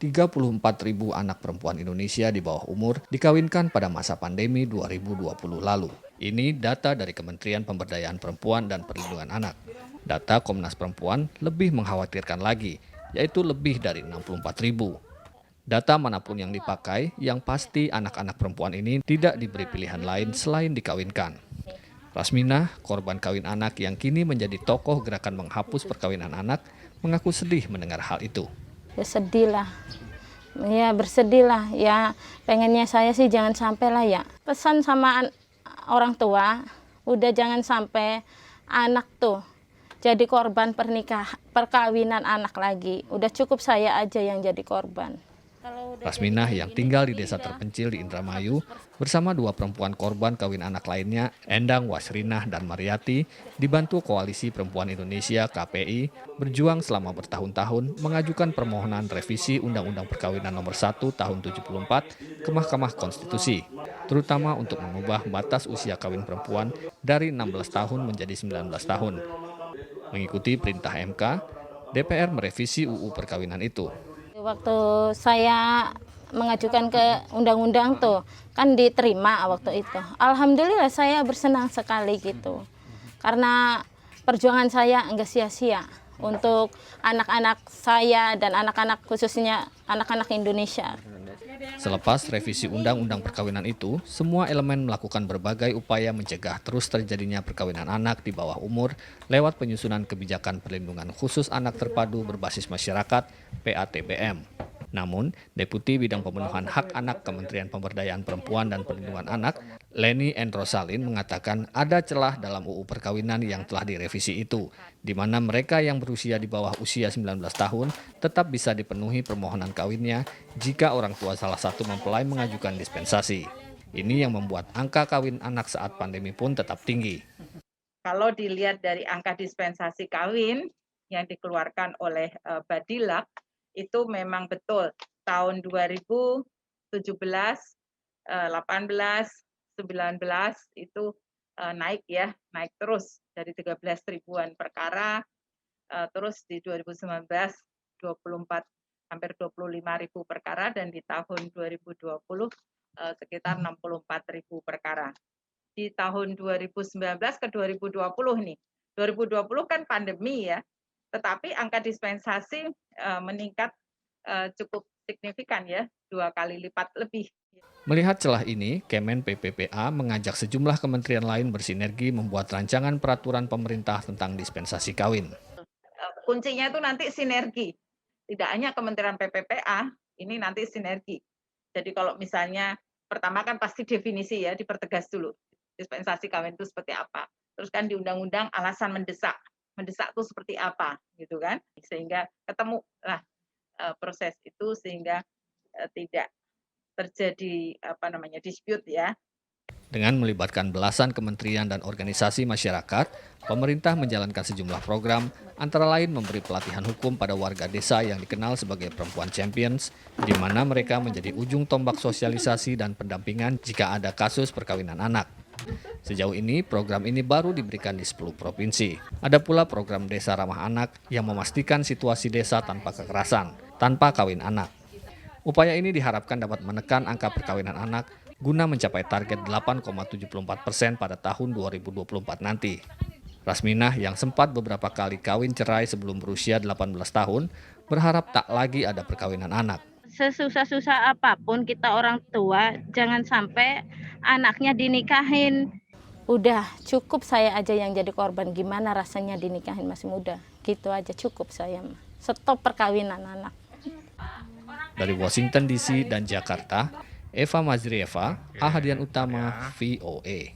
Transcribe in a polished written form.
34.000 anak perempuan Indonesia di bawah umur dikawinkan pada masa pandemi 2020 lalu. Ini data dari Kementerian Pemberdayaan Perempuan dan Perlindungan Anak. Data Komnas Perempuan lebih mengkhawatirkan lagi, yaitu lebih dari 64.000. Data manapun yang dipakai, yang pasti anak-anak perempuan ini tidak diberi pilihan lain selain dikawinkan. Rasminah, korban kawin anak yang kini menjadi tokoh gerakan menghapus perkawinan anak, mengaku sedih mendengar hal itu. Ya sedih lah, ya bersedih lah, ya pengennya saya sih jangan sampai lah ya. Pesan sama orang tua, udah jangan sampai anak tuh jadi korban perkawinan anak lagi. Udah cukup saya aja yang jadi korban. Rasminah yang tinggal di desa terpencil di Indramayu bersama dua perempuan korban kawin anak lainnya, Endang Wasrinah dan Mariati, dibantu Koalisi Perempuan Indonesia KPI, berjuang selama bertahun-tahun mengajukan permohonan revisi Undang-Undang Perkawinan Nomor 1 Tahun 74 ke Mahkamah Konstitusi, terutama untuk mengubah batas usia kawin perempuan dari 16 tahun menjadi 19 tahun. Mengikuti perintah MK, DPR merevisi UU Perkawinan itu. Waktu saya mengajukan ke undang-undang tuh kan diterima waktu itu. Alhamdulillah saya bersenang sekali gitu. Karena perjuangan saya enggak sia-sia untuk anak-anak saya dan anak-anak khususnya anak-anak Indonesia. Selepas revisi Undang-Undang Perkawinan itu, semua elemen melakukan berbagai upaya mencegah terus terjadinya perkawinan anak di bawah umur lewat penyusunan kebijakan perlindungan khusus anak terpadu berbasis masyarakat (PATBM). Namun, Deputi Bidang Pemenuhan Hak Anak Kementerian Pemberdayaan Perempuan dan Perlindungan Anak, Leni N. Rosalin, mengatakan ada celah dalam UU Perkawinan yang telah direvisi itu, di mana mereka yang berusia di bawah usia 19 tahun tetap bisa dipenuhi permohonan kawinnya jika orang tua salah satu mempelai mengajukan dispensasi. Ini yang membuat angka kawin anak saat pandemi pun tetap tinggi. Kalau dilihat dari angka dispensasi kawin yang dikeluarkan oleh Badilak, itu memang betul tahun 2017, 18, 19 itu naik terus dari 13 ribuan perkara, terus di 2019 24 hampir 25.000 perkara, dan di tahun 2020 sekitar 64.000 perkara. Di tahun 2019 ke 2020 nih, 2020 kan pandemi ya, tetapi angka dispensasi meningkat cukup signifikan ya, 2 kali lipat lebih. Melihat celah ini, Kemen PPPA mengajak sejumlah kementerian lain bersinergi membuat rancangan peraturan pemerintah tentang dispensasi kawin. Kuncinya itu nanti sinergi, tidak hanya Kementerian PPPA, ini nanti sinergi. Jadi kalau misalnya pertama kan pasti definisi ya, dipertegas dulu dispensasi kawin itu seperti apa. Terus kan di undang-undang alasan mendesak itu seperti apa gitu kan, sehingga ketemu lah proses itu sehingga tidak terjadi dispute ya. Dengan melibatkan belasan kementerian dan organisasi masyarakat, pemerintah menjalankan sejumlah program, antara lain memberi pelatihan hukum pada warga desa yang dikenal sebagai perempuan champions, di mana mereka menjadi ujung tombak sosialisasi dan pendampingan jika ada kasus perkawinan anak. Sejauh ini, program ini baru diberikan di 10 provinsi. Ada pula program Desa Ramah Anak yang memastikan situasi desa tanpa kekerasan, tanpa kawin anak. Upaya ini diharapkan dapat menekan angka perkawinan anak guna mencapai target 8,74% pada tahun 2024 nanti. Rasminah yang sempat beberapa kali kawin cerai sebelum berusia 18 tahun berharap tak lagi ada perkawinan anak. Sesusah-susah apapun kita orang tua, jangan sampai anaknya dinikahin. Udah cukup saya aja yang jadi korban, gimana rasanya dinikahin masih muda. Gitu aja cukup saya. Stop perkawinan anak. Dari Washington DC dan Jakarta, Eva Mazrieva, Ahadian Utama, VOA.